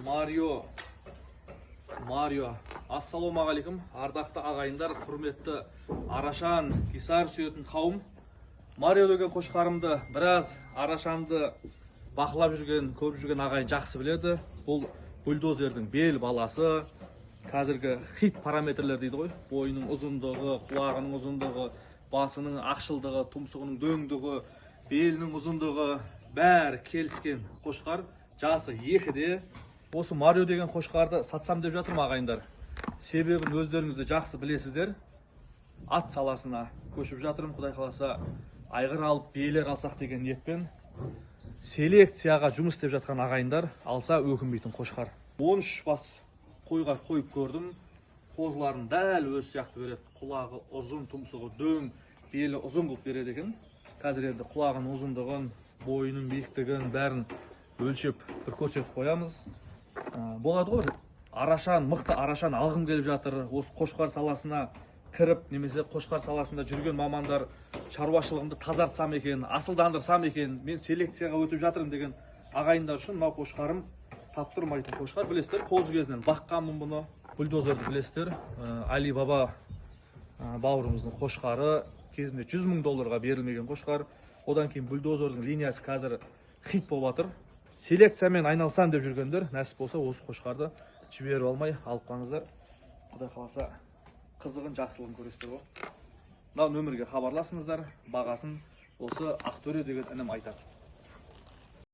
Марио. Ассалаумағалейкум. Ардақты ағайындар, құрметті Арашан, Хисар сүйетін қауым. Марио деген қошқарымды біраз Арашанды бақылап жүрген, көріп жүрген ағайын жақсы біледі. Бұл бульдозердің бел баласы. Қазіргі хит параметрлер дейді ғой. Бойының ұзындығы, құлағының ұзындығы, басының ақшылдығы, тұмсығының дөңдігі, белінің ұзындығы бәрі келіскен қошқар. Жасы 2-де. Осы Марио деген қошқарды сатсам деп жатырмын ағайындар. Себебін өздеріңізді жақсы білесіздер. Ат саласына көшіп жатырмын. Құдай қаласа айғыр алып биелер алсақ деген ниетпен селекцияға жұмыс істеп жатқан ағайындар алса өкінбейтін қошқар. 13 бас қойға қойып көрдім. Қозыларын дәл өз сияқты береді. Құлағы ұзын, тұмсығы дөң, белі ұзын қылып береді екен. Қазір енді құлағының ұзындығын, бойының биіктігін бәрін өлшеп бір көрсетіп қоямыз. Болады ғой, Арашан, мықты Арашан алғым келіп жатыр. Осы қошқар саласына кіріп, немесе қошқар саласында жүрген мамандар шаруашылығымды тазартсам екен, асылдандырсам екен, мен селекцияға өтіп жатырмын деген ағайындар үшін мынау қошқарым таптырмайтын қошқар. Білесіздер, қозы кезінен баққанмын бұны. Бульдозерді білесіздер, Али Баба бауырымыздың қошқары, кезінде $100,000 берілмеген қошқар. Одан кейін бульдозердің линиясы қазір хит болып жатыр. Селекциямен айналсам деп жүргендер, нәсіп болса осы қошқарды жіберіп алмай алып қалыңыздар. Құдай қаласа қызығын, жақсылығын көресіздер ғой. Мынау нөмірге хабарласыңыздар, бағасын осы Ақтөре деген інім айтады.